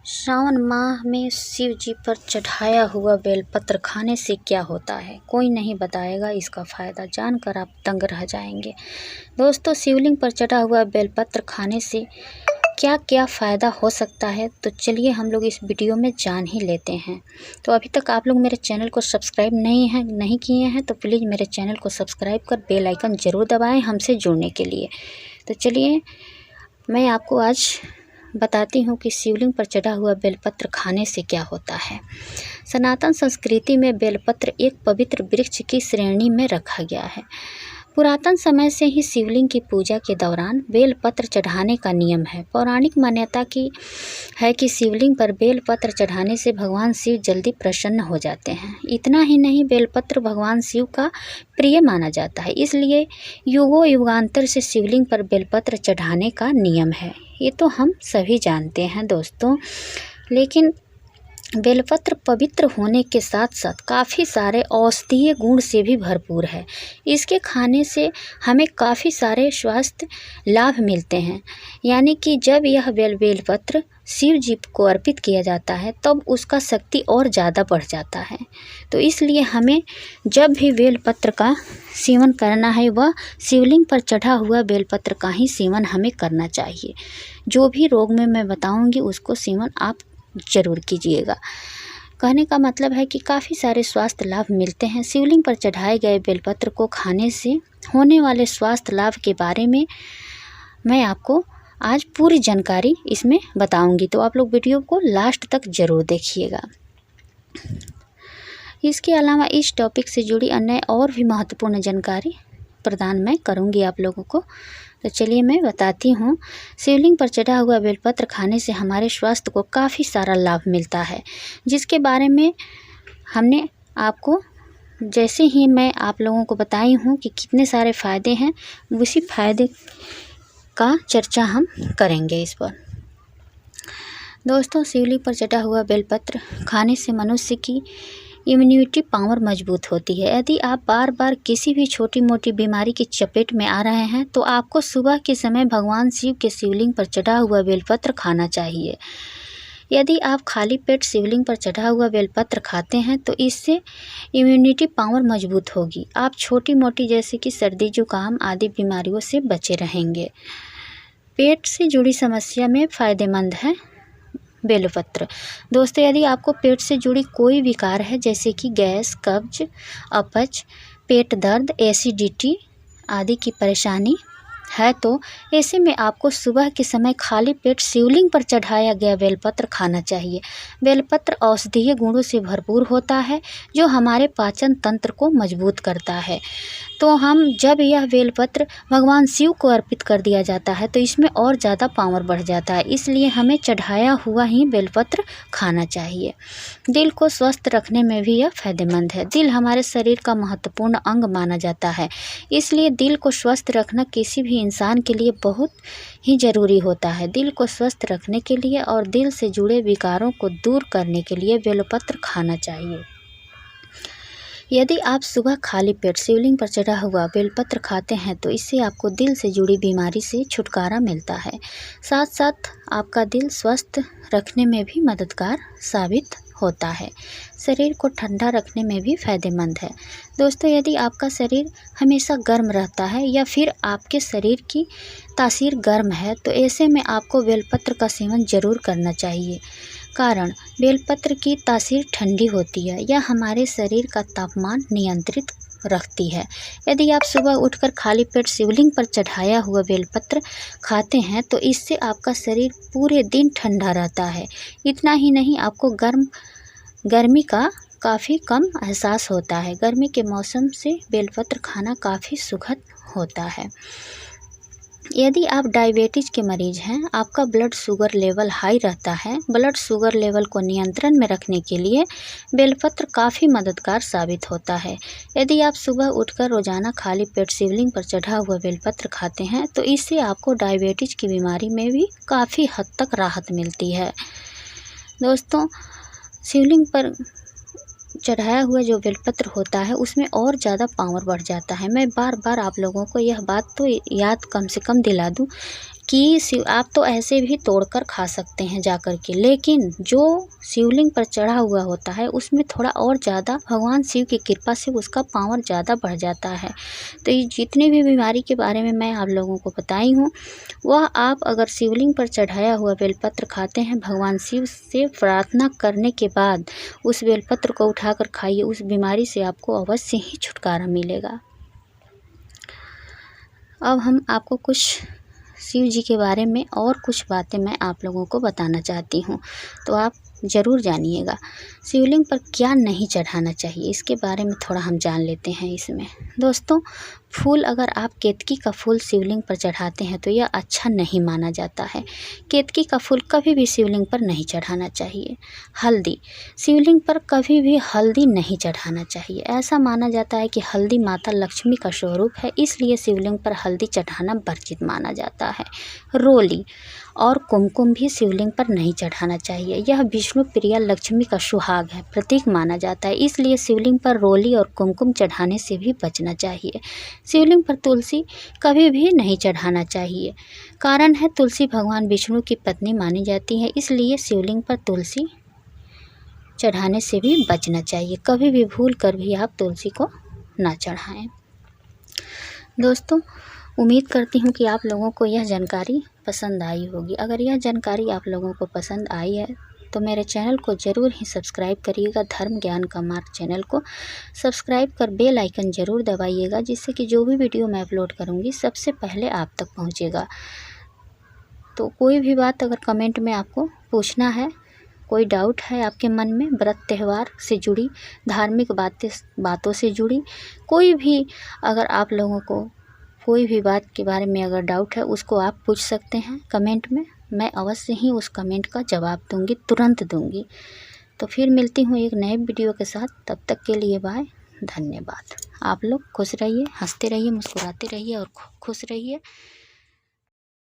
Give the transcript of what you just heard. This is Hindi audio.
श्रावण माह में शिव जी पर चढ़ाया हुआ बेलपत्र खाने से क्या होता है, कोई नहीं बताएगा इसका फ़ायदा, जानकर आप दंग रह जाएंगे। दोस्तों, शिवलिंग पर चढ़ा हुआ बेलपत्र खाने से क्या क्या फ़ायदा हो सकता है, तो चलिए हम लोग इस वीडियो में जान ही लेते हैं। तो अभी तक आप लोग मेरे चैनल को सब्सक्राइब नहीं किए हैं तो प्लीज़ मेरे चैनल को सब्सक्राइब कर बेल आइकन ज़रूर दबाएं हमसे जुड़ने के लिए। तो चलिए मैं आपको आज बताती हूँ कि शिवलिंग पर चढ़ा हुआ बेलपत्र खाने से क्या होता है। सनातन संस्कृति में बेलपत्र एक पवित्र वृक्ष की श्रेणी में रखा गया है। पुरातन समय से ही शिवलिंग की पूजा के दौरान बेलपत्र चढ़ाने का नियम है। पौराणिक मान्यता की है कि शिवलिंग पर बेलपत्र चढ़ाने से भगवान शिव जल्दी प्रसन्न हो जाते हैं। इतना ही नहीं, बेलपत्र भगवान शिव का प्रिय माना जाता है, इसलिए युगों युगांतर से शिवलिंग पर बेलपत्र चढ़ाने का नियम है। ये तो हम सभी जानते हैं दोस्तों, लेकिन बेलपत्र पवित्र होने के साथ साथ काफ़ी सारे औषधीय गुण से भी भरपूर है। इसके खाने से हमें काफ़ी सारे स्वास्थ्य लाभ मिलते हैं। यानी कि जब यह बेलपत्र शिव जी को अर्पित किया जाता है तब उसका शक्ति और ज़्यादा बढ़ जाता है। तो इसलिए हमें जब भी बेलपत्र का सेवन करना है वह शिवलिंग पर चढ़ा हुआ बेलपत्र का ही सेवन हमें करना चाहिए। जो भी रोग में मैं बताऊंगी उसको सेवन आप ज़रूर कीजिएगा। कहने का मतलब है कि काफ़ी सारे स्वास्थ्य लाभ मिलते हैं। शिवलिंग पर चढ़ाए गए बेलपत्र को खाने से होने वाले स्वास्थ्य लाभ के बारे में मैं आपको आज पूरी जानकारी इसमें बताऊंगी, तो आप लोग वीडियो को लास्ट तक ज़रूर देखिएगा। इसके अलावा इस टॉपिक से जुड़ी अन्य और भी महत्वपूर्ण जानकारी प्रदान मैं करूंगी आप लोगों को। तो चलिए मैं बताती हूँ। शिवलिंग पर चढ़ा हुआ बेलपत्र खाने से हमारे स्वास्थ्य को काफ़ी सारा लाभ मिलता है, जिसके बारे में हमने आपको जैसे ही मैं आप लोगों को बताई हूँ कि कितने सारे फ़ायदे हैं, उसी फ़ायदे का चर्चा हम करेंगे इस पर। दोस्तों, शिवलिंग पर चढ़ा हुआ बेलपत्र खाने से मनुष्य की इम्यूनिटी पावर मजबूत होती है। यदि आप बार बार किसी भी छोटी मोटी बीमारी की चपेट में आ रहे हैं तो आपको सुबह के समय भगवान शिव के शिवलिंग पर चढ़ा हुआ बेलपत्र खाना चाहिए। यदि आप खाली पेट शिवलिंग पर चढ़ा हुआ बेलपत्र खाते हैं तो इससे इम्यूनिटी पावर मजबूत होगी। आप छोटी मोटी जैसे कि सर्दी जुकाम आदि बीमारियों से बचे रहेंगे। पेट से जुड़ी समस्या में फ़ायदेमंद है बेलपत्र। दोस्तों, यदि आपको पेट से जुड़ी कोई विकार है जैसे कि गैस, कब्ज, अपच, पेट दर्द, एसिडिटी आदि की परेशानी है तो ऐसे में आपको सुबह के समय खाली पेट शिवलिंग पर चढ़ाया गया बेलपत्र खाना चाहिए। बेलपत्र औषधीय गुणों से भरपूर होता है जो हमारे पाचन तंत्र को मजबूत करता है। तो हम जब यह बेलपत्र भगवान शिव को अर्पित कर दिया जाता है तो इसमें और ज़्यादा पावर बढ़ जाता है, इसलिए हमें चढ़ाया हुआ ही बेलपत्र खाना चाहिए। दिल को स्वस्थ रखने में भी यह फायदेमंद है। दिल हमारे शरीर का महत्वपूर्ण अंग माना जाता है, इसलिए दिल को स्वस्थ रखना किसी भी इंसान के लिए बहुत ही ज़रूरी होता है। दिल को स्वस्थ रखने के लिए और दिल से जुड़े विकारों को दूर करने के लिए बेलपत्र खाना चाहिए। यदि आप सुबह खाली पेट शिवलिंग पर चढ़ा हुआ बेलपत्र खाते हैं तो इससे आपको दिल से जुड़ी बीमारी से छुटकारा मिलता है, साथ साथ आपका दिल स्वस्थ रखने में भी मददगार साबित होता है। शरीर को ठंडा रखने में भी फ़ायदेमंद है। दोस्तों, यदि आपका शरीर हमेशा गर्म रहता है या फिर आपके शरीर की तासीर गर्म है तो ऐसे में आपको बेलपत्र का सेवन ज़रूर करना चाहिए, कारण बेलपत्र की तासीर ठंडी होती है। यह हमारे शरीर का तापमान नियंत्रित रखती है। यदि आप सुबह उठकर खाली पेट शिवलिंग पर चढ़ाया हुआ बेलपत्र खाते हैं तो इससे आपका शरीर पूरे दिन ठंडा रहता है। इतना ही नहीं, आपको गर्मी का काफ़ी कम एहसास होता है। गर्मी के मौसम से बेलपत्र खाना काफ़ी सुखद होता है। यदि आप डायबिटीज़ के मरीज़ हैं, आपका ब्लड शुगर लेवल हाई रहता है, ब्लड शुगर लेवल को नियंत्रण में रखने के लिए बेलपत्र काफ़ी मददगार साबित होता है। यदि आप सुबह उठकर रोज़ाना खाली पेट शिवलिंग पर चढ़ा हुआ बेलपत्र खाते हैं तो इससे आपको डायबिटीज़ की बीमारी में भी काफ़ी हद तक राहत मिलती है। दोस्तों, शिवलिंग पर चढ़ाया हुआ जो बेलपत्र होता है उसमें और ज़्यादा पावर बढ़ जाता है। मैं बार बार आप लोगों को यह बात तो याद कम से कम दिला दूं कि आप तो ऐसे भी तोड़कर खा सकते हैं जा कर के, लेकिन जो शिवलिंग पर चढ़ा हुआ होता है उसमें थोड़ा और ज़्यादा भगवान शिव की कृपा से उसका पावर ज़्यादा बढ़ जाता है। तो ये जितनी भी बीमारी के बारे में मैं आप लोगों को बताई हूँ, वह आप अगर शिवलिंग पर चढ़ाया हुआ बेलपत्र खाते हैं, भगवान शिव से प्रार्थना करने के बाद उस बेलपत्र को उठाकर खाइए, उस बीमारी से आपको अवश्य ही छुटकारा मिलेगा। अब हम आपको कुछ शिव जी के बारे में और कुछ बातें मैं आप लोगों को बताना चाहती हूँ, तो आप ज़रूर जानिएगा। शिवलिंग पर क्या नहीं चढ़ाना चाहिए, इसके बारे में थोड़ा हम जान लेते हैं इसमें। दोस्तों, फूल अगर आप केतकी का फूल शिवलिंग पर चढ़ाते हैं तो यह अच्छा नहीं माना जाता है। केतकी का फूल कभी भी शिवलिंग पर नहीं चढ़ाना चाहिए। हल्दी, शिवलिंग पर कभी भी हल्दी नहीं चढ़ाना चाहिए। ऐसा माना जाता है कि हल्दी माता लक्ष्मी का स्वरूप है, इसलिए शिवलिंग पर हल्दी चढ़ाना वर्जित माना जाता है। रोली और कुमकुम भी शिवलिंग पर नहीं चढ़ाना चाहिए। यह विष्णु प्रिया लक्ष्मी का सुहाग है, प्रतीक माना जाता है, इसलिए शिवलिंग पर रोली और कुमकुम चढ़ाने से भी बचना चाहिए। शिवलिंग पर तुलसी कभी भी नहीं चढ़ाना चाहिए। कारण है, तुलसी भगवान विष्णु की पत्नी मानी जाती है, इसलिए शिवलिंग पर तुलसी चढ़ाने से भी बचना चाहिए। कभी भी भूल कर भी आप तुलसी को ना चढ़ाएं। दोस्तों, उम्मीद करती हूँ कि आप लोगों को यह जानकारी पसंद आई होगी। अगर यह जानकारी आप लोगों को पसंद आई है तो मेरे चैनल को ज़रूर ही सब्सक्राइब करिएगा। धर्म ज्ञान का मार्ग चैनल को सब्सक्राइब कर बेल आइकन ज़रूर दबाइएगा, जिससे कि जो भी वीडियो मैं अपलोड करूँगी सबसे पहले आप तक पहुँचेगा। तो कोई भी बात अगर कमेंट में आपको पूछना है, कोई डाउट है आपके मन में, व्रत त्यौहार से जुड़ी, धार्मिक बातों से जुड़ी कोई भी, अगर आप लोगों को कोई भी बात के बारे में अगर डाउट है, उसको आप पूछ सकते हैं कमेंट में। मैं अवश्य ही उस कमेंट का जवाब दूंगी, तुरंत दूंगी। तो फिर मिलती हूँ एक नए वीडियो के साथ, तब तक के लिए बाय, धन्यवाद। आप लोग खुश रहिए, हंसते रहिए, मुस्कुराते रहिए और खुश रहिए।